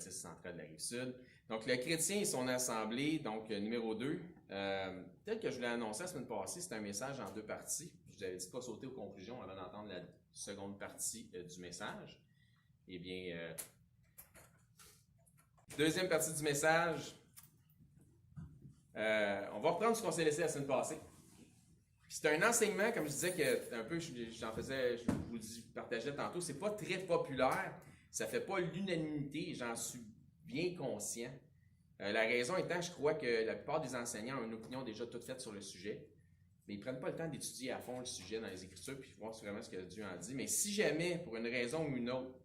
Baptiste central de la Rive-Sud. Donc, le chrétien et son assemblée, donc numéro 2. Tel que je l'ai annoncé la semaine passée, c'est un message en 2 parties. Je vous avais dit de pas sauter aux conclusions avant d'entendre la seconde partie du message. Eh bien, deuxième partie du message, on va reprendre ce qu'on s'est laissé la semaine passée. C'est un enseignement, comme je disais, que un peu, je vous le partageais tantôt, c'est pas très populaire, ça fait pas l'unanimité, j'en suis bien conscient. La raison étant, je crois que la plupart des enseignants ont une opinion déjà toute faite sur le sujet, mais ils prennent pas le temps d'étudier à fond le sujet dans les Écritures puis voir vraiment ce que Dieu en dit. Mais si jamais, pour une raison ou une autre,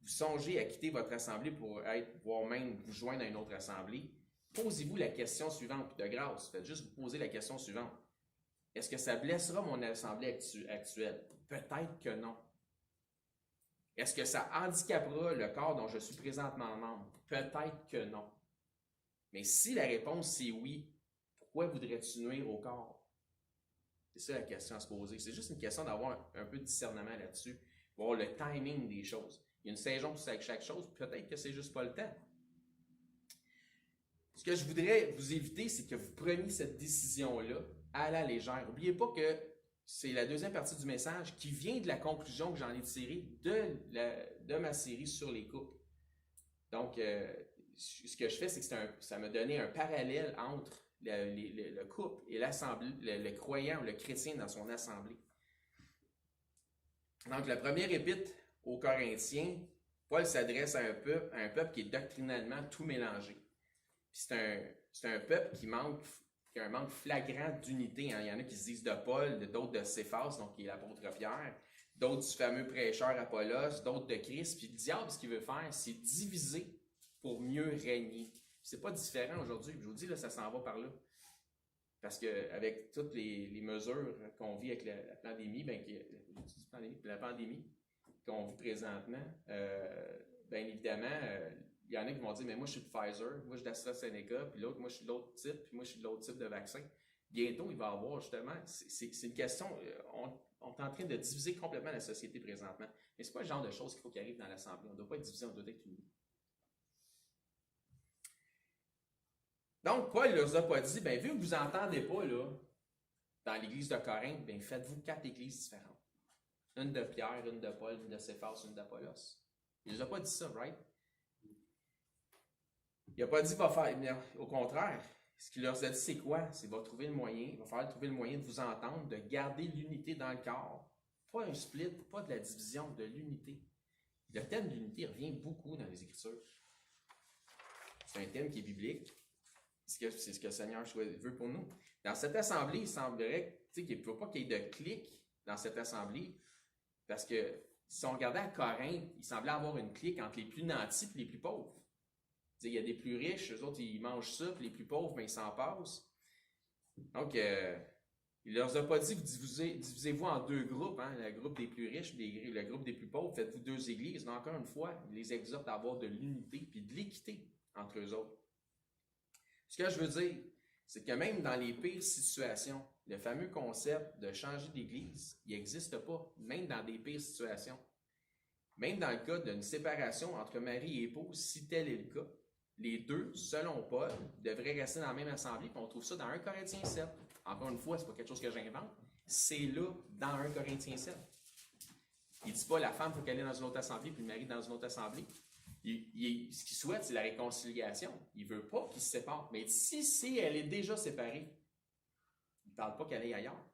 vous songez à quitter votre assemblée pour voire même vous joindre à une autre assemblée, posez-vous la question suivante, de grâce, faites juste vous poser la question suivante. Est-ce que ça blessera mon assemblée actuelle? Peut-être que non. Est-ce que ça handicapera le corps dont je suis présentement membre? Peut-être que non. Mais si la réponse c'est oui, pourquoi voudrais-tu nuire au corps? C'est ça la question à se poser. C'est juste une question d'avoir un peu de discernement là-dessus, voir le timing des choses. Il y a une saison pour chaque chose, peut-être que c'est juste pas le temps. Ce que je voudrais vous éviter, c'est que vous preniez cette décision-là à la légère. N'oubliez pas que c'est la deuxième partie du message qui vient de la conclusion que j'en ai tirée de ma série sur les couples. Donc, ce que je fais, c'est que ça m'a donné un parallèle entre le couple et l'assemblée, le croyant ou le chrétien dans son assemblée. Donc, la première épître aux Corinthiens, Paul s'adresse à un peuple qui est doctrinalement tout mélangé. C'est un peuple qui a un manque flagrant d'unité. Hein. Il y en a qui se disent de Paul, d'autres de Céphas, donc qui est l'apôtre Pierre, d'autres du fameux prêcheur Apollos, d'autres de Christ. Puis le diable, ce qu'il veut faire, c'est diviser pour mieux régner. C'est pas différent aujourd'hui. Je vous dis, là, ça s'en va par là. Parce qu'avec toutes les mesures qu'on vit avec la pandémie, la pandémie qu'on vit présentement, bien évidemment, il y en a qui vont dire, mais moi, je suis de Pfizer, moi, je suis d'AstraZeneca, puis l'autre, moi, je suis de l'autre type, puis moi, je suis de l'autre type de vaccin. Bientôt, il va y avoir, justement, c'est une question, on est en train de diviser complètement la société présentement. Mais c'est pas le genre de choses qu'il faut qu'il arrive dans l'Assemblée. On ne doit pas être divisé, on doit être unis. Donc, Paul ne leur a pas dit, bien, vu que vous n'entendez pas, là, dans l'église de Corinthe, bien, faites-vous 4 églises différentes. Une de Pierre, une de Paul, une de Céphas, une d'Apollos. Il ne leur a pas dit ça, right? Il n'a pas dit va faire. Mais au contraire, ce qu'il leur a dit, c'est quoi? C'est va trouver le moyen, il va falloir trouver le moyen de vous entendre, de garder l'unité dans le corps. Pas un split, pas de la division, de l'unité. Le thème de l'unité revient beaucoup dans les Écritures. C'est un thème qui est biblique. C'est ce que le Seigneur veut pour nous. Dans cette assemblée, il semblerait qu'il ne faut pas qu'il y ait de clique dans cette assemblée, parce que si on regardait à Corinthe, il semblait avoir une clique entre les plus nantis et les plus pauvres. Il y a des plus riches, eux autres, ils mangent ça, puis les plus pauvres, ben, ils s'en passent. Donc, il ne leur a pas dit que divisez-vous en 2 groupes, hein, le groupe des plus riches et le groupe des plus pauvres, faites-vous 2 églises. Mais encore une fois, il les exhorte à avoir de l'unité et de l'équité entre eux autres. Ce que je veux dire, c'est que même dans les pires situations, le fameux concept de changer d'église, il n'existe pas, même dans des pires situations. Même dans le cas d'une séparation entre mari et épouse, si tel est le cas, les deux, selon Paul, devraient rester dans la même assemblée, puis on trouve ça dans 1 Corinthiens 7. Encore une fois, ce n'est pas quelque chose que j'invente, c'est là, dans 1 Corinthiens 7. Il ne dit pas la femme, il faut qu'elle aille dans une autre assemblée, puis le mari dans une autre assemblée. Ce qu'il souhaite, c'est la réconciliation. Il ne veut pas qu'ils se séparent. Mais si elle est déjà séparée, il ne parle pas qu'elle aille ailleurs.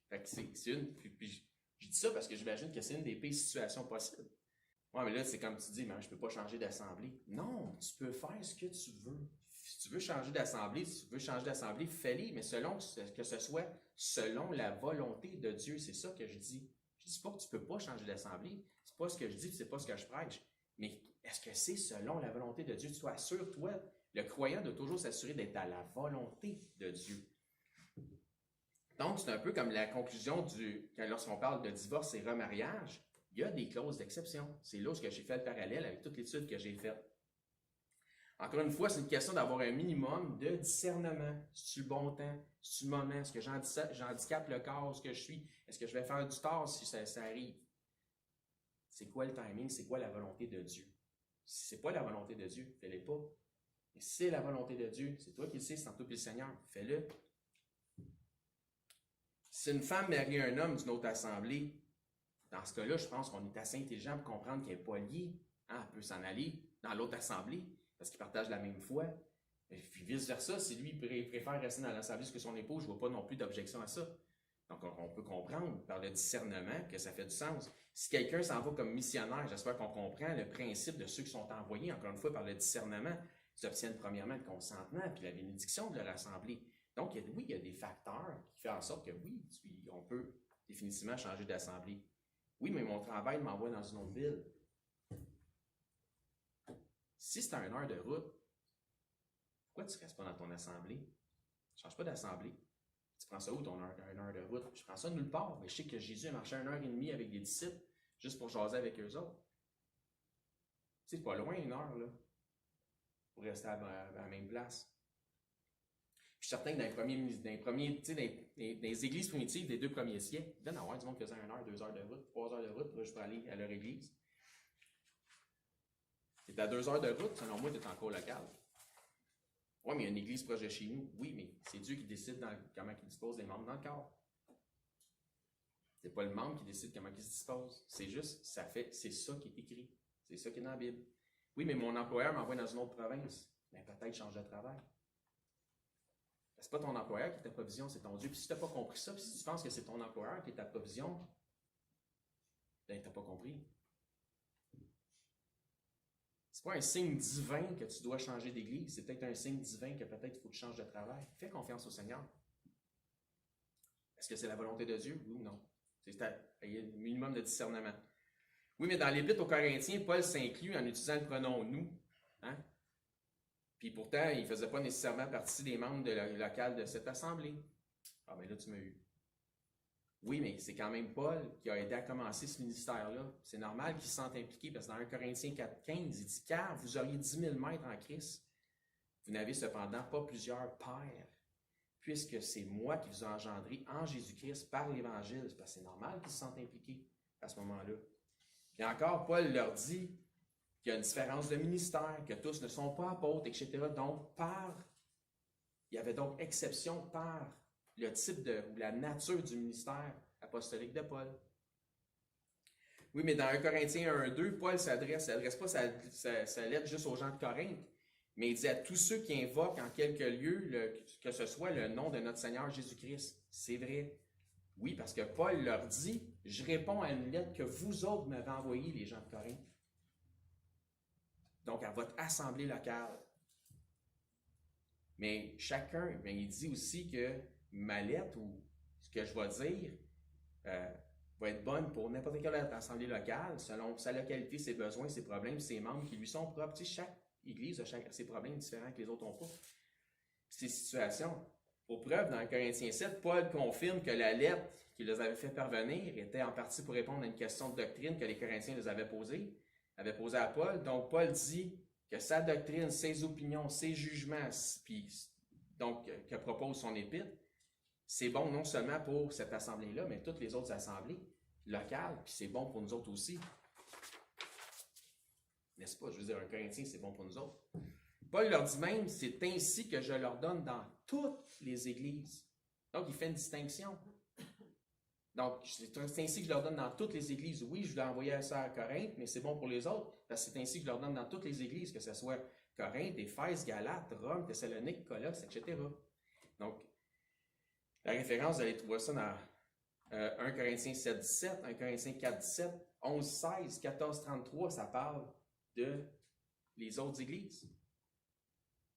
Fait que c'est une. Puis je dis ça parce que j'imagine que c'est une des pires situations possibles. Ouais, mais là, c'est comme tu dis, mais je ne peux pas changer d'assemblée. Non, tu peux faire ce que tu veux. Si tu veux changer d'assemblée, fais-le, mais selon que ce soit selon la volonté de Dieu. C'est ça que je dis. Je ne dis pas que tu ne peux pas changer d'assemblée. Ce n'est pas ce que je dis, ce n'est pas ce que je prêche. Mais est-ce que c'est selon la volonté de Dieu? Sois sûr, toi, le croyant doit toujours s'assurer d'être à la volonté de Dieu. Donc, c'est un peu comme la conclusion lorsqu'on parle de divorce et remariage, il y a des clauses d'exception. C'est là où j'ai fait le parallèle avec toute l'étude que j'ai faite. Encore une fois, c'est une question d'avoir un minimum de discernement. C'est-tu le bon temps? C'est-tu le moment? Est-ce que j'handicape le corps? Est-ce que je suis? Est-ce que je vais faire du tort si ça arrive? C'est quoi le timing? C'est quoi la volonté de Dieu? Si c'est pas la volonté de Dieu, fais-le pas. Mais si c'est la volonté de Dieu, c'est toi qui le sais, c'est entre toi et le Seigneur, fais-le. Si une femme marie un homme d'une autre assemblée, dans ce cas-là, je pense qu'on est assez intelligent pour comprendre qu'elle n'est pas liée. Hein, elle peut s'en aller dans l'autre assemblée parce qu'ils partagent la même foi. Et puis vice-versa, si lui préfère rester dans l'assemblée que son épouse, je ne vois pas non plus d'objection à ça. Donc, on peut comprendre par le discernement que ça fait du sens. Si quelqu'un s'en va comme missionnaire, j'espère qu'on comprend le principe de ceux qui sont envoyés, encore une fois, par le discernement. Ils obtiennent premièrement le consentement puis la bénédiction de leur assemblée. Donc, oui, il y a des facteurs qui font en sorte que oui, on peut définitivement changer d'assemblée. Oui, mais mon travail m'envoie dans une autre ville. Si c'est à 1 heure de route, pourquoi tu ne restes pas dans ton assemblée? Ne change pas d'assemblée. Tu prends ça où, ton 1 heure de route? Je prends ça nulle part. Mais je sais que Jésus a marché 1h30 avec des disciples juste pour jaser avec eux autres. C'est pas loin 1 heure, là, pour rester à la même place. Je suis certain que dans les églises primitives des 2 premiers siècles, il doit y avoir du monde qui faisait 1 heure, 2 heures de route, 3 heures de route, là, je peux aller à leur église. Tu es à 2 heures de route, selon moi, tu es encore local. Oui, mais il y a une église proche de chez nous. Oui, mais c'est Dieu qui décide comment il dispose des membres dans le corps. C'est pas le membre qui décide comment il se dispose. C'est juste, c'est ça qui est écrit. C'est ça qui est dans la Bible. Oui, mais mon employeur m'envoie dans une autre province. Mais peut-être change de travail. C'est pas ton employeur qui est ta provision, c'est ton Dieu. Puis si tu n'as pas compris ça, puis si tu penses que c'est ton employeur qui est ta provision, ben tu n'as pas compris. C'est pas un signe divin que tu dois changer d'église, c'est peut-être un signe divin que peut-être il faut que tu changes de travail. Fais confiance au Seigneur. Est-ce que c'est la volonté de Dieu? Oui ou non? Il y a un minimum de discernement. Oui, mais dans l'Épître aux Corinthiens, Paul s'inclut en utilisant le pronom « nous ». Hein? Puis pourtant, il ne faisait pas nécessairement partie des membres locaux de cette assemblée. Ah, mais là, tu m'as eu. Oui, mais c'est quand même Paul qui a aidé à commencer ce ministère-là. C'est normal qu'il se sente impliqué parce que dans 1 Corinthiens 4,15, il dit « Car vous auriez 10 000 maîtres en Christ, vous n'avez cependant pas plusieurs pères, puisque c'est moi qui vous ai engendré en Jésus-Christ par l'Évangile. » Parce que c'est normal qu'ils se sentent impliqués à ce moment-là. Et encore, Paul leur dit qu'il y a une différence de ministère, que tous ne sont pas apôtres, etc. Donc, il y avait donc exception par le type ou la nature du ministère apostolique de Paul. Oui, mais dans 1 Corinthiens 1,2, Paul s'adresse pas sa lettre juste aux gens de Corinthe, mais il dit à tous ceux qui invoquent en quelque lieu que ce soit le nom de notre Seigneur Jésus-Christ. C'est vrai. Oui, parce que Paul leur dit, je réponds à une lettre que vous autres m'avez envoyée, les gens de Corinthe. Donc, à votre assemblée locale. Mais chacun, il dit aussi que ma lettre ou ce que je vais dire va être bonne pour n'importe quelle assemblée locale, selon sa localité, ses besoins, ses problèmes, ses membres qui lui sont propres. Tu sais, chaque église a ses problèmes différents que les autres n'ont pas. Ces situations. Pour preuve, dans Corinthiens 7, Paul confirme que la lettre qu'il les avait fait parvenir était en partie pour répondre à une question de doctrine que les Corinthiens les avaient posée à Paul. Donc, Paul dit que sa doctrine, ses opinions, ses jugements, puis donc que propose son épître, c'est bon non seulement pour cette assemblée-là, mais toutes les autres assemblées locales, puis c'est bon pour nous autres aussi. N'est-ce pas? Je veux dire, un Corinthien, c'est bon pour nous autres. Paul leur dit même, c'est ainsi que je leur donne dans toutes les églises. Donc, il fait une distinction. Donc, c'est ainsi que je leur donne dans toutes les églises. Oui, je l'ai envoyé ça à Corinthe, mais c'est bon pour les autres, parce que c'est ainsi que je leur donne dans toutes les églises, que ce soit Corinthe, Éphèse, Galate, Rome, Thessalonique, Colosse, etc. Donc, la référence, vous allez trouver ça dans 1 Corinthiens 7, 17, 1 Corinthiens 4, 17, 11, 16, 14, 33, ça parle de les autres églises.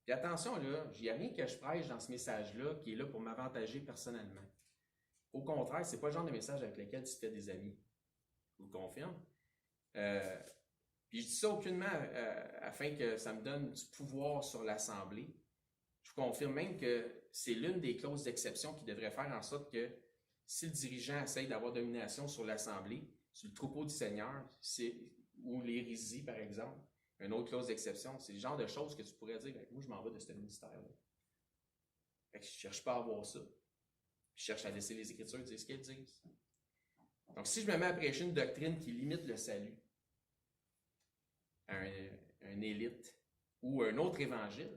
Puis attention, là, il n'y a rien que je prêche dans ce message-là qui est là pour m'avantager personnellement. Au contraire, ce n'est pas le genre de message avec lequel tu te fais des amis. Je vous le confirme. Puis je dis ça aucunement afin que ça me donne du pouvoir sur l'Assemblée. Je vous confirme même que c'est l'une des clauses d'exception qui devrait faire en sorte que si le dirigeant essaye d'avoir domination sur l'Assemblée, sur le troupeau du Seigneur, ou l'hérésie, par exemple, une autre clause d'exception, c'est le genre de choses que tu pourrais dire, moi je m'en vais de ce ministère-là. Fait que je ne cherche pas à avoir ça. Je cherche à laisser les Écritures dire ce qu'elles disent. Donc, si je me mets à prêcher une doctrine qui limite le salut, une élite ou un autre évangile,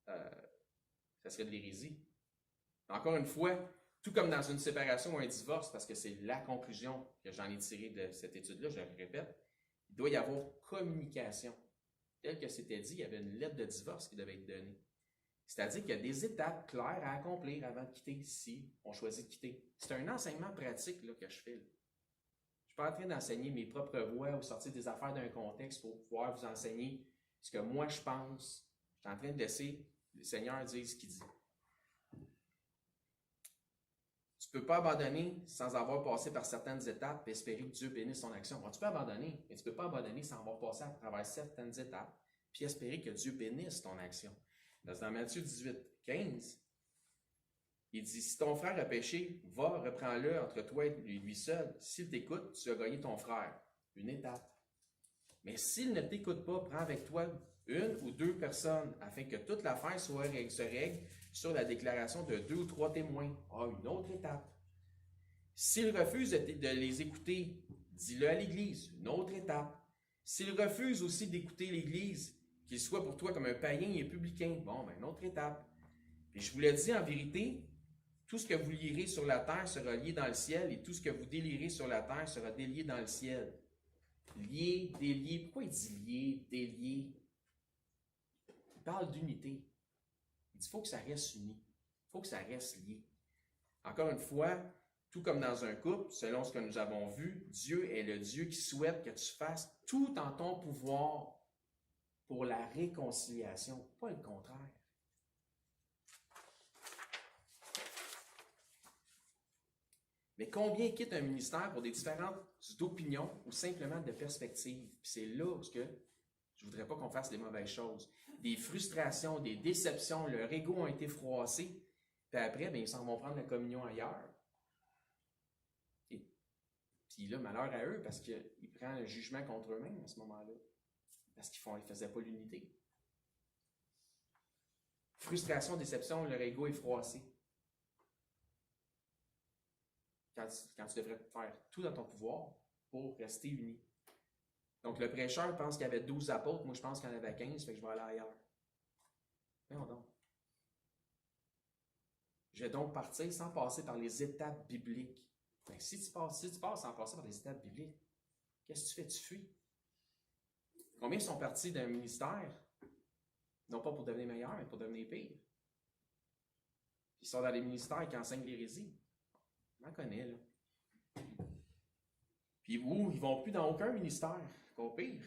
ça serait de l'hérésie. Encore une fois, tout comme dans une séparation ou un divorce, parce que c'est la conclusion que j'en ai tirée de cette étude-là, je le répète, il doit y avoir communication. Tel que c'était dit, il y avait une lettre de divorce qui devait être donnée. C'est-à-dire qu'il y a des étapes claires à accomplir avant de quitter si on choisit de quitter. C'est un enseignement pratique là, que je fais. Là. Je ne suis pas en train d'enseigner mes propres voix ou sortir des affaires d'un contexte pour pouvoir vous enseigner ce que moi je pense. Je suis en train de laisser le Seigneur dire ce qu'il dit. Tu ne peux pas abandonner sans avoir passé par certaines étapes et espérer que Dieu bénisse ton action. Bon, tu peux abandonner, mais tu ne peux pas abandonner sans avoir passé à travers certaines étapes puis espérer que Dieu bénisse ton action. Dans Matthieu 18, 15, il dit, si ton frère a péché, va, reprends-le entre toi et lui seul. S'il t'écoute, tu as gagné ton frère. Une étape. Mais s'il ne t'écoute pas, prends avec toi une ou deux personnes afin que toute l'affaire se règle sur la déclaration de 2 ou 3 témoins. Ah, une autre étape. S'il refuse de les écouter, dis-le à l'Église. Une autre étape. S'il refuse aussi d'écouter l'Église, qu'il soit pour toi comme un païen et un publicain, bon, ben, une autre étape. Et je vous le dis en vérité, tout ce que vous lierez sur la terre sera lié dans le ciel et tout ce que vous délierez sur la terre sera délié dans le ciel. Lié, délié. Pourquoi il dit lié, délié? Il parle d'unité. Il dit qu'il faut que ça reste uni. Il faut que ça reste lié. Encore une fois, tout comme dans un couple, selon ce que nous avons vu, Dieu est le Dieu qui souhaite que tu fasses tout en ton pouvoir pour la réconciliation, pas le contraire. Mais combien quittent un ministère pour des différences d'opinions ou simplement de perspectives? Puis c'est là où je ne voudrais pas qu'on fasse les mauvaises choses. Des frustrations, des déceptions, leur ego ont été froissés. Puis après, bien, ils s'en vont prendre la communion ailleurs. Et puis là, malheur à eux, parce qu'ils prennent le jugement contre eux-mêmes à ce moment-là. Parce qu'ils ne faisaient pas l'unité. Frustration, déception, leur ego est froissé. Quand tu devrais faire tout dans ton pouvoir pour rester uni. Donc, le prêcheur pense qu'il y avait 12 apôtres. Moi, je pense qu'il y en avait 15, fait que je vais aller ailleurs. Voyons donc. Je vais donc partir sans passer par les étapes bibliques. Fait que si tu passes sans passer par les étapes bibliques, qu'est-ce que tu fais? Tu fuis. Combien sont partis d'un ministère, non pas pour devenir meilleur, mais pour devenir pire? Ils sont dans les ministères qui enseignent l'hérésie. On en connaît, là. Puis où ils ne vont plus dans aucun ministère, qu'au pire.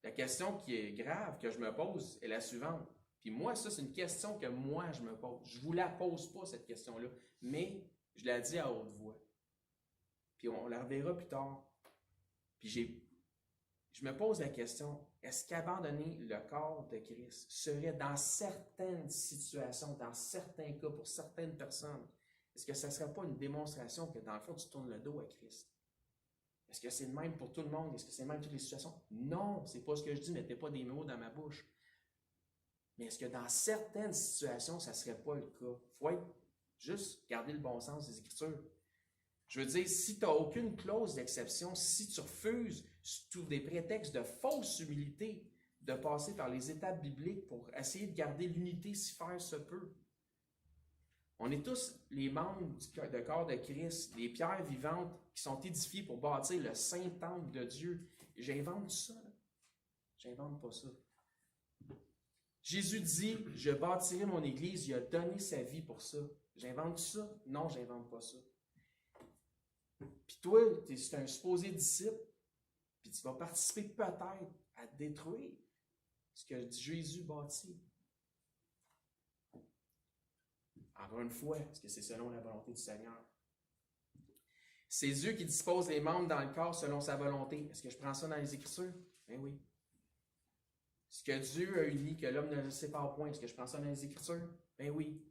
La question qui est grave, que je me pose, est la suivante. Puis moi, ça, c'est une question que moi, je me pose. Je ne vous la pose pas, cette question-là, mais je la dis à haute voix. Puis on la reverra plus tard. Puis je me pose la question, est-ce qu'abandonner le corps de Christ serait dans certaines situations, dans certains cas, pour certaines personnes, est-ce que ça ne serait pas une démonstration que dans le fond, tu tournes le dos à Christ? Est-ce que c'est le même pour tout le monde? Est-ce que c'est le même pour toutes les situations? Non, c'est pas ce que je dis, mettez pas des mots dans ma bouche. Mais est-ce que dans certaines situations, ça ne serait pas le cas? Il faut juste garder le bon sens des Écritures. Je veux dire, si tu n'as aucune clause d'exception, si tu refuses sous des prétextes de fausse humilité de passer par les étapes bibliques pour essayer de garder l'unité si faire se peut. On est tous les membres du corps de Christ, les pierres vivantes qui sont édifiées pour bâtir le saint temple de Dieu. J'invente ça. J'invente pas ça. Jésus dit, je bâtirai mon église, il a donné sa vie pour ça. J'invente ça? Non, j'invente pas ça. Puis toi, tu es un supposé disciple, puis tu vas participer peut-être à détruire ce que Jésus bâtit. Encore une fois, est-ce que c'est selon la volonté du Seigneur? C'est Dieu qui dispose les membres dans le corps selon sa volonté. Est-ce que je prends ça dans les Écritures? Ben oui. Ce que Dieu a uni, que l'homme ne le sépare point, est-ce que je prends ça dans les Écritures? Ben oui.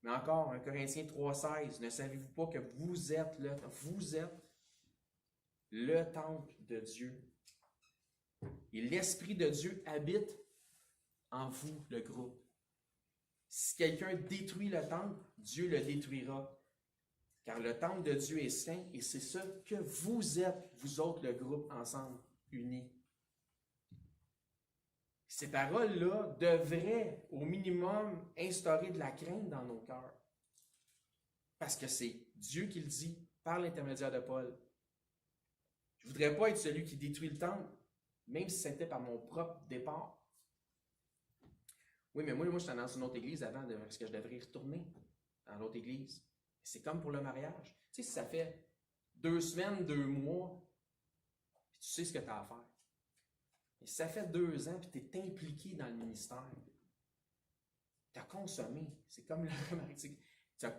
Mais encore, 1 Corinthiens 3,16, ne savez-vous pas que vous êtes le temple de Dieu? Et l'Esprit de Dieu habite en vous, le groupe. Si quelqu'un détruit le temple, Dieu le détruira. Car le temple de Dieu est saint et c'est ça que vous êtes, vous autres, le groupe, ensemble, unis. Ces paroles-là devraient, au minimum, instaurer de la crainte dans nos cœurs. Parce que c'est Dieu qui le dit par l'intermédiaire de Paul. Je ne voudrais pas être celui qui détruit le temple, même si c'était par mon propre départ. Oui, mais moi j'étais dans une autre église avant, est-ce que je devrais y retourner dans l'autre église? C'est comme pour le mariage. Tu sais, si ça fait 2 semaines, 2 mois, puis tu sais ce que tu as à faire. Et si ça fait 2 ans, puis tu es impliqué dans le ministère, tu as consommé. C'est comme le mariage.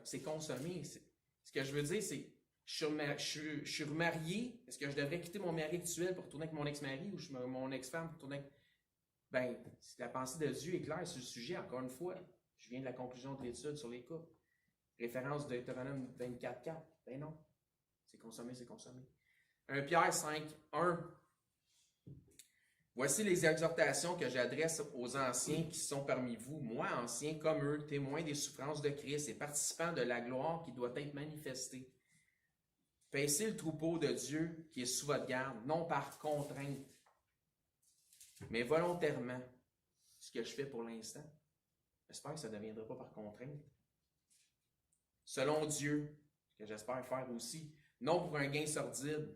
C'est consommé. Ce que je veux dire, c'est je suis remarié. Est-ce que je devrais quitter mon mari actuel pour retourner avec mon ex-mari ou mon ex-femme pour retourner avec... Ben, si la pensée de Dieu est claire sur le sujet, encore une fois, je viens de la conclusion de l'étude sur les couples. Référence de Deutéronome 24:4. Ben non. C'est consommé, c'est consommé. 1 Pierre 5:1. Voici les exhortations que j'adresse aux anciens qui sont parmi vous, moi anciens comme eux, témoins des souffrances de Christ et participants de la gloire qui doit être manifestée. Paissez le troupeau de Dieu qui est sous votre garde, non par contrainte, mais volontairement, ce que je fais pour l'instant. J'espère que ça ne deviendra pas par contrainte. Selon Dieu, ce que j'espère faire aussi, non pour un gain sordide,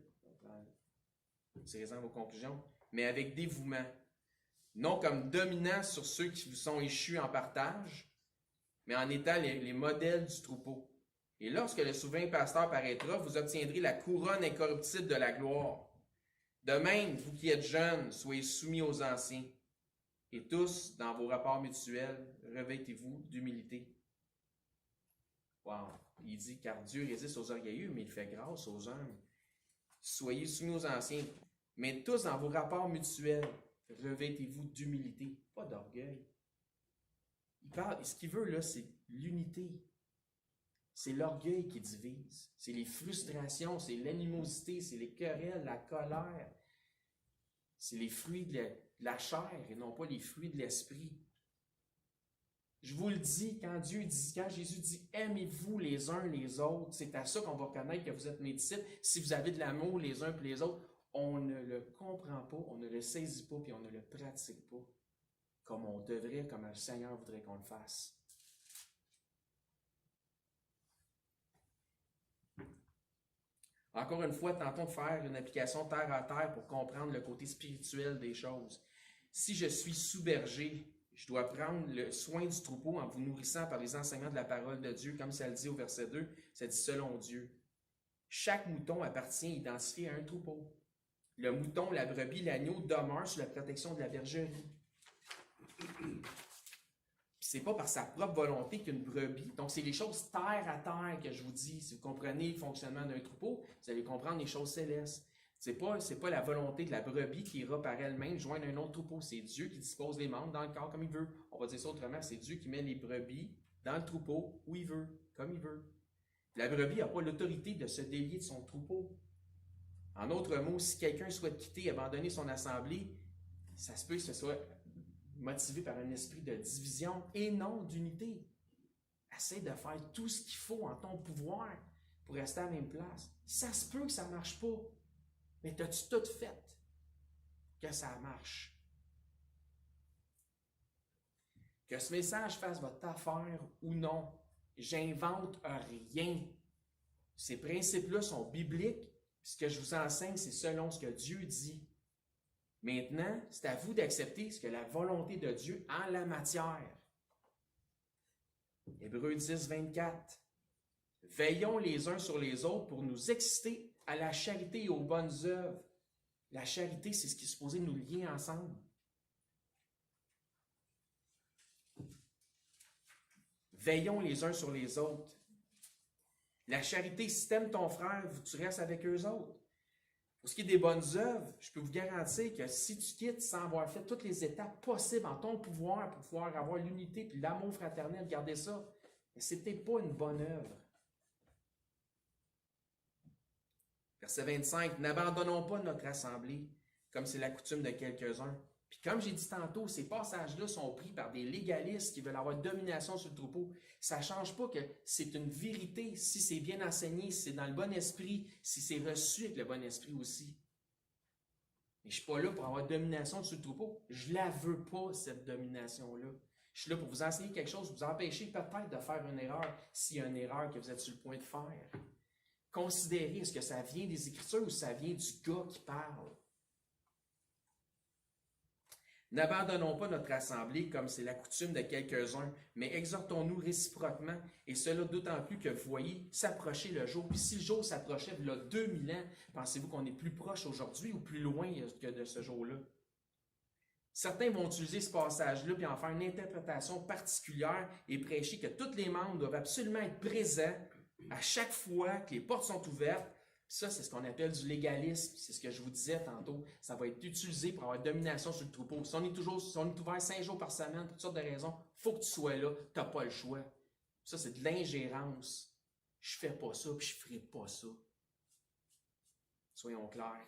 tirez-en vos conclusions, mais avec dévouement, non comme dominant sur ceux qui vous sont échus en partage, mais en étant les modèles du troupeau. Et lorsque le souverain pasteur paraîtra, vous obtiendrez la couronne incorruptible de la gloire. De même, vous qui êtes jeunes, soyez soumis aux anciens. Et tous, dans vos rapports mutuels, revêtez-vous d'humilité. Wow! Il dit, car Dieu résiste aux orgueilleux, mais il fait grâce aux humbles. Soyez soumis aux anciens. Mais tous, dans vos rapports mutuels, revêtez-vous d'humilité, pas d'orgueil. Il parle, ce qu'il veut là, c'est l'unité. C'est l'orgueil qui divise. C'est les frustrations, c'est l'animosité, c'est les querelles, la colère. C'est les fruits de la chair et non pas les fruits de l'esprit. Je vous le dis, quand Jésus dit « Aimez-vous les uns les autres », c'est à ça qu'on va reconnaître que vous êtes mes disciples. Si vous avez de l'amour les uns pour les autres, on ne le comprend pas, on ne le saisit pas, puis on ne le pratique pas comme on devrait, comme le Seigneur voudrait qu'on le fasse. Encore une fois, tentons de faire une application terre à terre pour comprendre le côté spirituel des choses. Si je suis sous-berger, je dois prendre le soin du troupeau en vous nourrissant par les enseignements de la parole de Dieu, comme ça le dit au verset 2, ça dit selon Dieu. Chaque mouton appartient identifié à un troupeau. Le mouton, la brebis, l'agneau demeurent sous la protection de la bergerie. C'est pas par sa propre volonté qu'une brebis. Donc, c'est les choses terre à terre que je vous dis. Si vous comprenez le fonctionnement d'un troupeau, vous allez comprendre les choses célestes. C'est pas la volonté de la brebis qui ira par elle-même joindre un autre troupeau. C'est Dieu qui dispose les membres dans le corps comme il veut. On va dire ça autrement, c'est Dieu qui met les brebis dans le troupeau où il veut, comme il veut. La brebis n'a pas l'autorité de se délier de son troupeau. En d'autres mots, si quelqu'un souhaite quitter et abandonner son assemblée, ça se peut que ce soit motivé par un esprit de division et non d'unité. Essaie de faire tout ce qu'il faut en ton pouvoir pour rester à la même place. Ça se peut que ça ne marche pas, mais as-tu tout fait que ça marche? Que ce message fasse votre affaire ou non, j'invente rien. Ces principes-là sont bibliques. Ce que je vous enseigne, c'est selon ce que Dieu dit. Maintenant, c'est à vous d'accepter ce que la volonté de Dieu en la matière. Hébreux 10, 24. Veillons les uns sur les autres pour nous exciter à la charité et aux bonnes œuvres. La charité, c'est ce qui est supposé nous lier ensemble. Veillons les uns sur les autres. La charité, si tu aimes ton frère, tu restes avec eux autres. Pour ce qui est des bonnes œuvres, je peux vous garantir que si tu quittes sans avoir fait toutes les étapes possibles en ton pouvoir pour pouvoir avoir l'unité et l'amour fraternel, gardez ça, mais ce n'était pas une bonne œuvre. Verset 25, n'abandonnons pas notre assemblée, comme c'est la coutume de quelques-uns. Puis comme j'ai dit tantôt, ces passages-là sont pris par des légalistes qui veulent avoir domination sur le troupeau. Ça ne change pas que c'est une vérité si c'est bien enseigné, si c'est dans le bon esprit, si c'est reçu avec le bon esprit aussi. Mais je ne suis pas là pour avoir domination sur le troupeau. Je ne la veux pas, cette domination-là. Je suis là pour vous enseigner quelque chose, vous empêcher peut-être de faire une erreur, s'il y a une erreur que vous êtes sur le point de faire. Considérez, est-ce que ça vient des Écritures ou ça vient du gars qui parle? N'abandonnons pas notre assemblée comme c'est la coutume de quelques-uns, mais exhortons-nous réciproquement, et cela d'autant plus que vous voyez s'approcher le jour. Puis si le jour s'approchait, il y a 2000 ans, pensez-vous qu'on est plus proche aujourd'hui ou plus loin que de ce jour-là? Certains vont utiliser ce passage-là puis en faire une interprétation particulière et prêcher que tous les membres doivent absolument être présents à chaque fois que les portes sont ouvertes. Ça, c'est ce qu'on appelle du légalisme. C'est ce que je vous disais tantôt. Ça va être utilisé pour avoir domination sur le troupeau. Si on est ouvert 5 jours par semaine pour toutes sortes de raisons, il faut que tu sois là. Tu n'as pas le choix. Ça, c'est de l'ingérence. Je ne fais pas ça puis je ne ferai pas ça. Soyons clairs.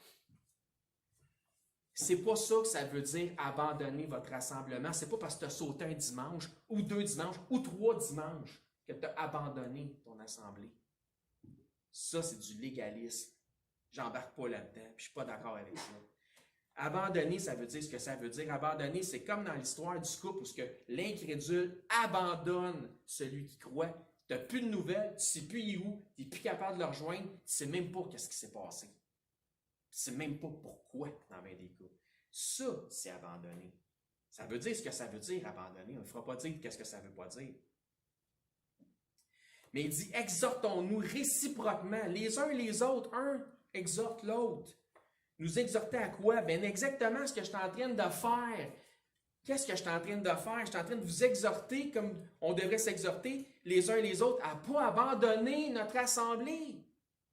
C'est pas ça que ça veut dire abandonner votre rassemblement. C'est pas parce que tu as sauté un dimanche, ou 2 dimanches, ou 3 dimanches que tu as abandonné ton assemblée. Ça, c'est du légalisme. J'embarque pas là-dedans, puis je suis pas d'accord avec ça. Abandonner, ça veut dire ce que ça veut dire. Abandonner, c'est comme dans l'histoire du couple où l'incrédule abandonne celui qui croit. Tu n'as plus de nouvelles, tu ne sais plus où, tu n'es plus capable de le rejoindre, tu ne sais même pas ce qui s'est passé. Tu ne sais même pas pourquoi dans bien des cas. Ça, c'est abandonner. Ça veut dire ce que ça veut dire, abandonner. On ne fera pas dire ce que ça ne veut pas dire. Mais il dit, exhortons-nous réciproquement, les uns les autres. Un exhorte l'autre. Nous exhorter à quoi? Bien, exactement ce que je suis en train de faire. Qu'est-ce que je suis en train de faire? Je suis en train de vous exhorter comme on devrait s'exhorter les uns les autres à ne pas abandonner notre assemblée.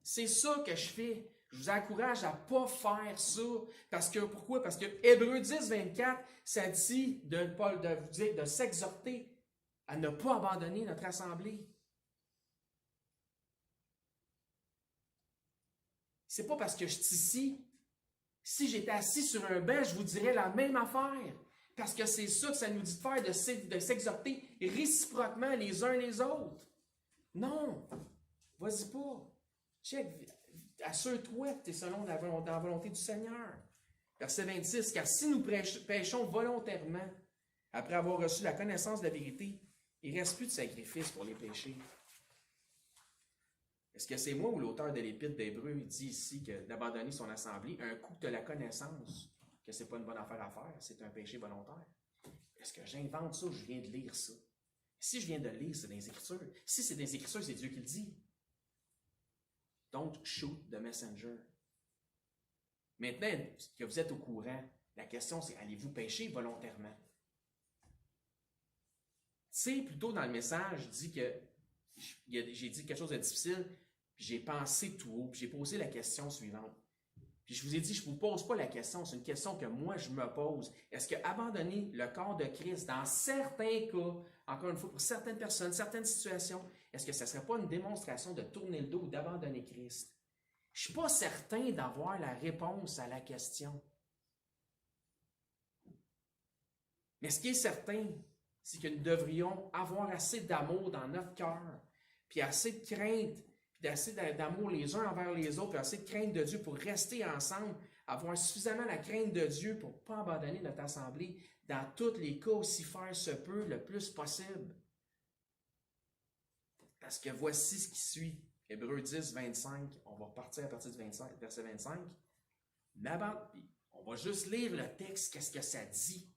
C'est ça que je fais. Je vous encourage à ne pas faire ça. Pourquoi? Parce que Hébreux 10, 24, ça dit de vous dire de s'exhorter à ne pas abandonner notre assemblée. C'est pas parce que je suis ici. Si j'étais assis sur un banc, je vous dirais la même affaire. Parce que c'est ça que ça nous dit de faire, de s'exhorter réciproquement les uns les autres. Non, vas-y pas. Check, assure-toi que tu es selon la volonté du Seigneur. Verset 26, car si nous péchons volontairement, après avoir reçu la connaissance de la vérité, il ne reste plus de sacrifice pour les péchés. Est-ce que c'est moi ou l'auteur de l'Épître d'Hébreux dit ici que d'abandonner son assemblée, un coup de la connaissance, que ce n'est pas une bonne affaire à faire, c'est un péché volontaire? Est-ce que j'invente ça ou je viens de lire ça? Si je viens de lire, c'est dans les Écritures. Si c'est dans les Écritures, c'est Dieu qui le dit. Don't shoot the messenger. Maintenant que vous êtes au courant, la question c'est, allez-vous pécher volontairement? Tu sais, plutôt dans le message, je dis que j'ai dit quelque chose de difficile, puis j'ai pensé tout haut, puis j'ai posé la question suivante. Puis je vous ai dit, je ne vous pose pas la question, c'est une question que moi je me pose. Est-ce que abandonner le corps de Christ, dans certains cas, encore une fois, pour certaines personnes, certaines situations, est-ce que ce ne serait pas une démonstration de tourner le dos ou d'abandonner Christ? Je ne suis pas certain d'avoir la réponse à la question. Mais ce qui est certain, c'est que nous devrions avoir assez d'amour dans notre cœur, puis assez de crainte, puis assez d'amour les uns envers les autres, puis assez de crainte de Dieu pour rester ensemble, avoir suffisamment la crainte de Dieu pour ne pas abandonner notre assemblée, dans tous les cas, aussi faire se peut le plus possible. Parce que voici ce qui suit. Hébreux 10, 25, on va repartir à partir du verset 25. On va juste lire le texte, qu'est-ce que ça dit.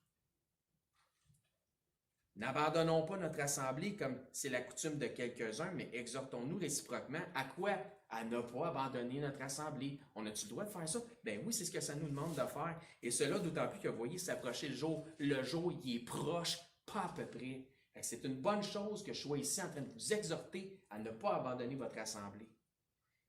N'abandonnons pas notre assemblée comme c'est la coutume de quelques-uns, mais exhortons-nous réciproquement à quoi? À ne pas abandonner notre assemblée. On a-tu le droit de faire ça? Ben oui, c'est ce que ça nous demande de faire. Et cela d'autant plus que vous voyez s'approcher le jour. Le jour, il est proche, pas à peu près. C'est une bonne chose que je sois ici en train de vous exhorter à ne pas abandonner votre assemblée.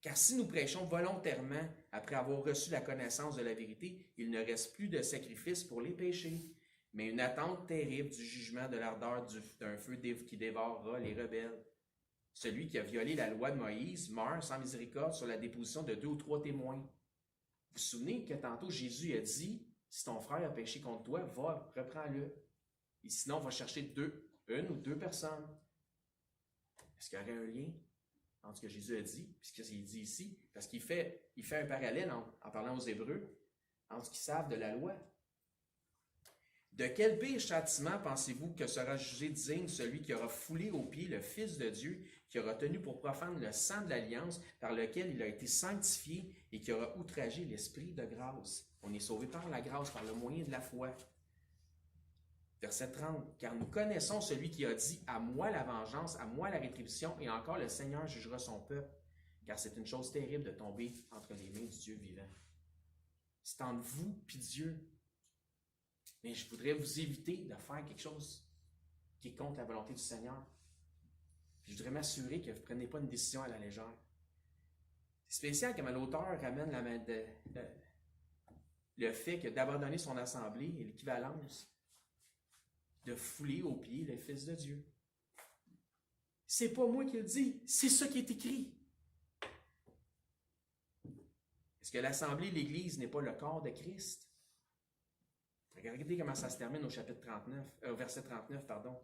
Car si nous prêchons volontairement, après avoir reçu la connaissance de la vérité, il ne reste plus de sacrifice pour les péchés, mais une attente terrible du jugement de l'ardeur d'un feu qui dévorera les rebelles. Celui qui a violé la loi de Moïse meurt sans miséricorde sur la déposition de 2 ou 3 témoins. Vous vous souvenez que tantôt Jésus a dit, si ton frère a péché contre toi, va, reprends-le. Et sinon, va chercher une ou deux personnes. Est-ce qu'il y aurait un lien entre ce que Jésus a dit et ce qu'il dit ici? Parce qu'il fait un parallèle en parlant aux Hébreux. entre ceux qui savent de la loi. De quel pire châtiment pensez-vous que sera jugé digne celui qui aura foulé aux pieds le Fils de Dieu, qui aura tenu pour profane le sang de l'alliance par lequel il a été sanctifié et qui aura outragé l'Esprit de grâce? On est sauvé par la grâce, par le moyen de la foi. Verset 30. Car nous connaissons celui qui a dit « À moi la vengeance, à moi la rétribution, et encore le Seigneur jugera son peuple. » Car c'est une chose terrible de tomber entre les mains du Dieu vivant. C'est entre vous et Dieu. Mais je voudrais vous éviter de faire quelque chose qui est contre la volonté du Seigneur. Puis je voudrais m'assurer que vous ne preniez pas une décision à la légère. C'est spécial quand l'auteur ramène le fait que d'abandonner son assemblée est l'équivalence de fouler aux pieds le Fils de Dieu. C'est pas moi qui le dis, c'est ça qui est écrit. Est-ce que l'assemblée, l'Église, n'est pas le corps de Christ? Regardez comment ça se termine au chapitre 39, verset 39, pardon.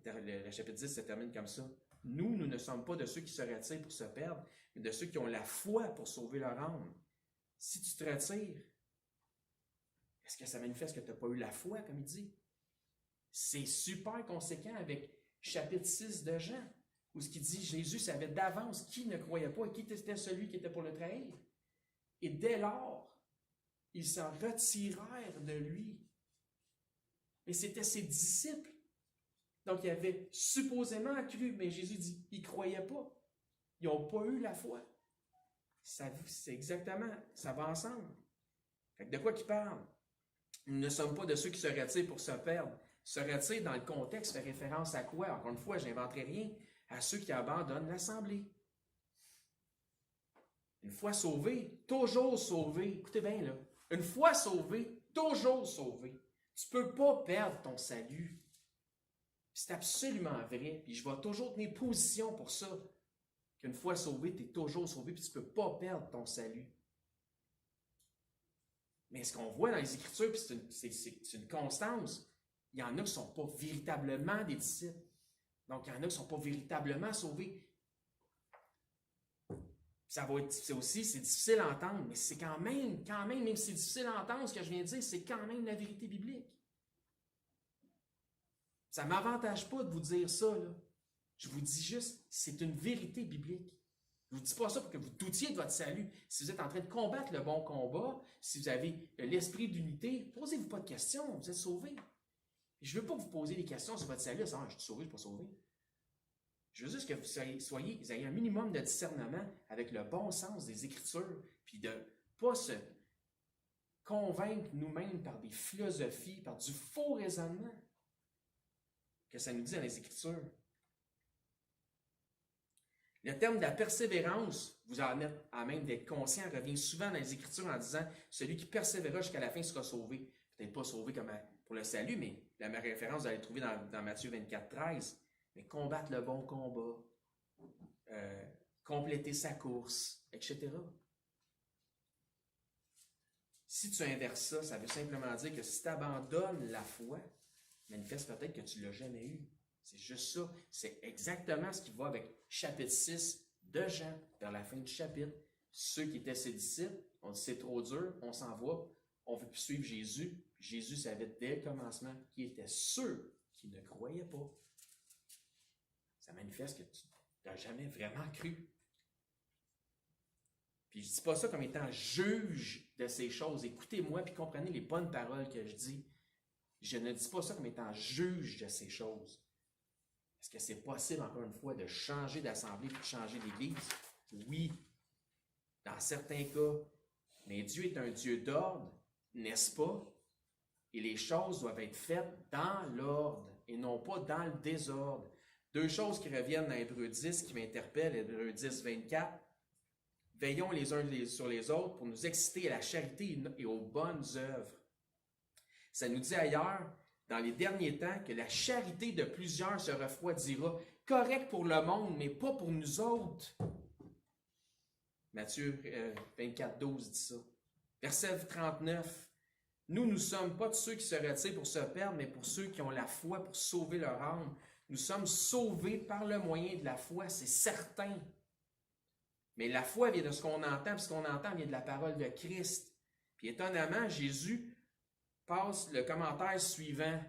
Le chapitre 10 se termine comme ça. Nous ne sommes pas de ceux qui se retirent pour se perdre, mais de ceux qui ont la foi pour sauver leur âme. Si tu te retires, est-ce que ça manifeste que tu n'as pas eu la foi, comme il dit? C'est super conséquent avec chapitre 6 de Jean, où ce qui dit Jésus savait d'avance qui ne croyait pas et qui était celui qui était pour le trahir. Et dès lors, ils s'en retirèrent de lui. Mais c'était ses disciples. Donc, ils avaient supposément cru, mais Jésus dit, ils ne croyaient pas. Ils n'ont pas eu la foi. C'est exactement, ça va ensemble. Fait que de quoi qu'il parle? Nous ne sommes pas de ceux qui se retirent pour se perdre. Se retirer dans le contexte fait référence à quoi? Encore une fois, je n'inventerai rien. À ceux qui abandonnent l'assemblée. Une fois sauvé, toujours sauvé. Écoutez bien là. Une fois sauvé, toujours sauvé. Tu ne peux pas perdre ton salut. C'est absolument vrai. Puis je vais toujours tenir position pour ça. Qu'une fois sauvé, tu es toujours sauvé, puis tu ne peux pas perdre ton salut. Mais ce qu'on voit dans les Écritures, puis c'est une constance, il y en a qui ne sont pas véritablement des disciples. Donc, il y en a qui ne sont pas véritablement sauvés. Ça va être, c'est difficile à entendre, mais c'est quand même si c'est difficile à entendre ce que je viens de dire, c'est quand même la vérité biblique. Ça ne m'avantage pas de vous dire ça, là. Je vous dis juste, c'est une vérité biblique. Je ne vous dis pas ça pour que vous doutiez de votre salut. Si vous êtes en train de combattre le bon combat, si vous avez l'esprit d'unité, posez-vous pas de questions, vous êtes sauvés. Je ne veux pas que vous posiez des questions sur votre salut, à savoir, je suis sauvé, je ne suis pas sauvé. Je veux juste que vous ayez un minimum de discernement avec le bon sens des Écritures, puis de ne pas se convaincre nous-mêmes par des philosophies, par du faux raisonnement que ça nous dit dans les Écritures. Le terme de la persévérance, vous en êtes à même d'être conscient, revient souvent dans les Écritures en disant « Celui qui persévérera jusqu'à la fin sera sauvé ». Peut-être pas sauvé comme pour le salut, mais la référence, vous allez trouver dans Matthieu 24, 13. Mais combattre le bon combat, compléter sa course, etc. Si tu inverses ça, ça veut simplement dire que si tu abandonnes la foi, manifeste peut-être que tu ne l'as jamais eu. C'est juste ça. C'est exactement ce qui va avec chapitre 6 de Jean, vers la fin du chapitre. Ceux qui étaient ses disciples, on dit c'est trop dur, on s'en va, on ne veut plus suivre Jésus. Jésus savait dès le commencement qui étaient ceux qui ne croyaient pas. Ça manifeste que tu n'as jamais vraiment cru. Puis je ne dis pas ça comme étant juge de ces choses. Écoutez-moi puis comprenez les bonnes paroles que je dis. Je ne dis pas ça comme étant juge de ces choses. Est-ce que c'est possible, encore une fois, de changer d'assemblée et de changer d'église? Oui, dans certains cas. Mais Dieu est un Dieu d'ordre, n'est-ce pas? Et les choses doivent être faites dans l'ordre et non pas dans le désordre. Deux choses qui reviennent dans Hébreux 10 qui m'interpellent, Hébreux 10, 24. Veillons les uns sur les autres pour nous exciter à la charité et aux bonnes œuvres. Ça nous dit ailleurs, dans les derniers temps, que la charité de plusieurs se refroidira. Correct pour le monde, mais pas pour nous autres. Matthieu 24, 12 dit ça. Verset 39. Nous ne sommes pas de ceux qui se retirent pour se perdre, mais pour ceux qui ont la foi pour sauver leur âme. Nous sommes sauvés par le moyen de la foi, c'est certain. Mais la foi vient de ce qu'on entend, puis ce qu'on entend vient de la parole de Christ. Puis Puis étonnamment, Jésus passe le commentaire suivant.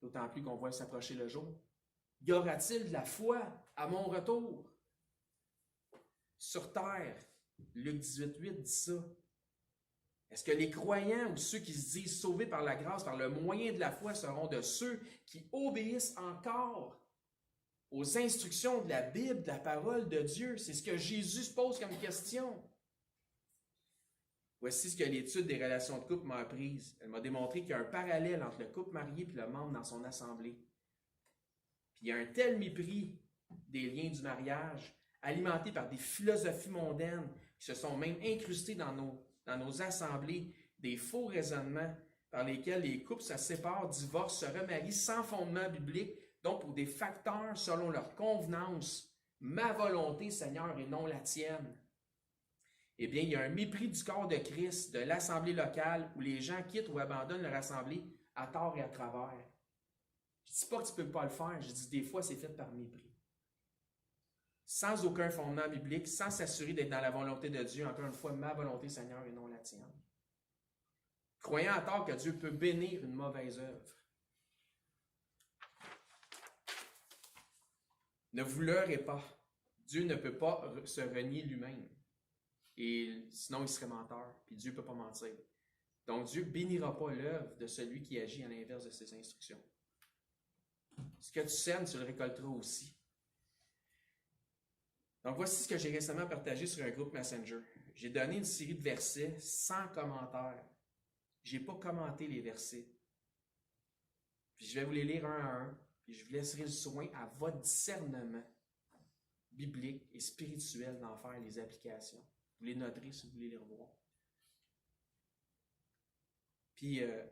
D'autant plus qu'on voit s'approcher le jour. Y aura-t-il de la foi à mon retour? Sur terre, Luc 18:8 dit ça. Est-ce que les croyants ou ceux qui se disent sauvés par la grâce, par le moyen de la foi, seront de ceux qui obéissent encore aux instructions de la Bible, de la parole de Dieu? C'est ce que Jésus se pose comme question. Voici ce que l'étude des relations de couple m'a apprise. Elle m'a démontré qu'il y a un parallèle entre le couple marié et le membre dans son assemblée. Puis il y a un tel mépris des liens du mariage, alimentés par des philosophies mondaines qui se sont même incrustées dans nos assemblées, des faux raisonnements par lesquels les couples se séparent, divorcent, se remarient sans fondement biblique, donc pour des facteurs selon leur convenance. Ma volonté, Seigneur, et non la tienne. Eh bien, il y a un mépris du corps de Christ, de l'assemblée locale, où les gens quittent ou abandonnent leur assemblée à tort et à travers. Je ne dis pas que tu ne peux pas le faire, je dis des fois c'est fait par mépris. Sans aucun fondement biblique, sans s'assurer d'être dans la volonté de Dieu, encore une fois, ma volonté, Seigneur, et non la tienne. Croyant à tort que Dieu peut bénir une mauvaise œuvre. Ne vous leurrez pas. Dieu ne peut pas se renier lui-même. Et sinon, il serait menteur. Puis Dieu ne peut pas mentir. Donc, Dieu ne bénira pas l'œuvre de celui qui agit à l'inverse de ses instructions. Ce que tu sèmes, tu le récolteras aussi. Donc, voici ce que j'ai récemment partagé sur un groupe Messenger. J'ai donné une série de versets sans commentaire. Je n'ai pas commenté les versets. Puis je vais vous les lire un à un. Puis je vous laisserai le soin à votre discernement biblique et spirituel d'en faire les applications. Vous les noterez si vous voulez les revoir. Puis, à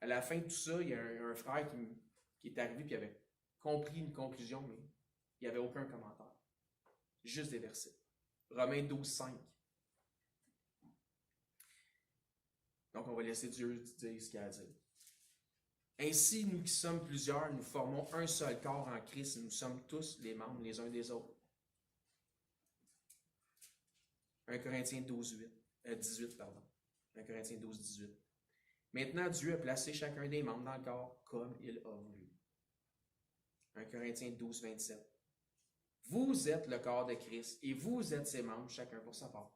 la fin de tout ça, il y a un frère qui est arrivé et qui avait compris une conclusion, mais il n'y avait aucun commentaire. Juste des versets. Romains 12:5. Donc, on va laisser Dieu dire ce qu'il a à dire. Ainsi, nous qui sommes plusieurs, nous formons un seul corps en Christ et nous sommes tous les membres les uns des autres. 1 Corinthiens 18. 1 Corinthiens 12, 18. Maintenant, Dieu a placé chacun des membres dans le corps comme il a voulu. 1 Corinthiens 12, 27. Vous êtes le corps de Christ et vous êtes ses membres, chacun pour sa part.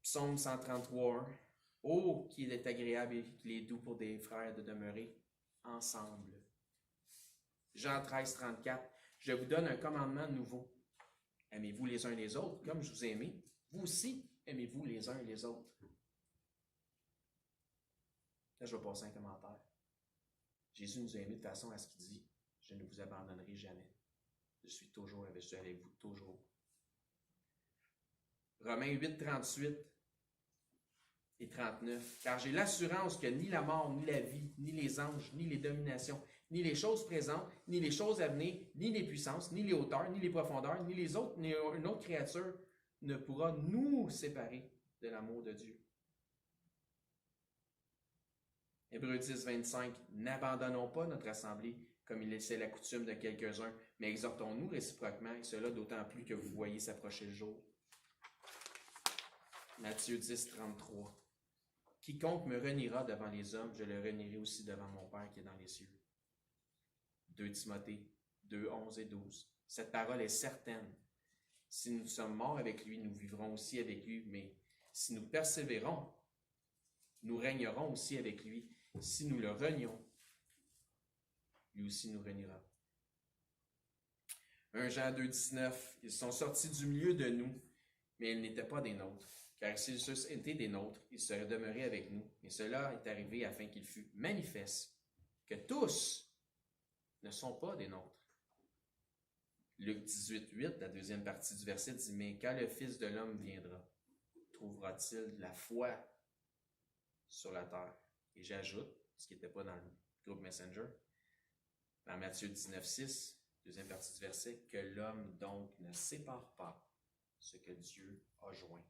Psaume 133, 1. Oh, qu'il est agréable et qu'il est doux pour des frères de demeurer ensemble. Jean 13, 34. Je vous donne un commandement nouveau. Aimez-vous les uns les autres, comme je vous ai aimé. Vous aussi, aimez-vous les uns les autres. Là, je vais passer un commentaire. Jésus nous a aimés de façon à ce qu'il dit, je ne vous abandonnerai jamais. Je suis toujours avec vous, toujours. Romains 8, 38 et 39. Car j'ai l'assurance que ni la mort, ni la vie, ni les anges, ni les dominations, ni les choses présentes, ni les choses à venir, ni les puissances, ni les hauteurs, ni les profondeurs, ni les autres, ni une autre créature ne pourra nous séparer de l'amour de Dieu. Hébreux 10, 25. N'abandonnons pas notre assemblée comme il est la coutume de quelques-uns, mais exhortons-nous réciproquement, et cela d'autant plus que vous voyez s'approcher le jour. Matthieu 10, 33. Quiconque me reniera devant les hommes, je le renierai aussi devant mon Père qui est dans les cieux. 2 Timothée 2, 11 et 12. Cette parole est certaine. Si nous sommes morts avec lui, nous vivrons aussi avec lui, mais si nous persévérons, nous régnerons aussi avec lui. Si nous le renions, lui aussi nous reniera. 1 Jean 2, 19. Ils sont sortis du milieu de nous, mais ils n'étaient pas des nôtres. Car s'ils eussent été des nôtres, ils seraient demeurés avec nous. Et cela est arrivé afin qu'il fût manifeste que tous ne sont pas des nôtres. Luc 18, 8, la deuxième partie du verset dit « Mais quand le Fils de l'homme viendra, trouvera-t-il de la foi sur la terre? » Et j'ajoute, ce qui n'était pas dans le groupe Messenger, dans Matthieu 19, 6, deuxième partie du verset, « Que l'homme donc ne sépare pas ce que Dieu a joint. »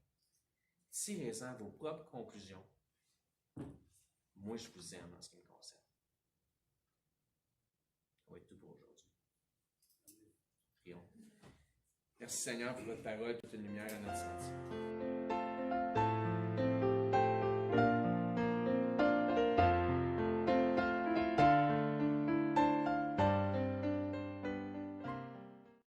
Tirez-en vos propres conclusions. Moi, je vous aime en ce qui me concerne. Ça va être tout pour aujourd'hui. Prions. Merci Seigneur pour votre parole, toute une lumière à notre sentier.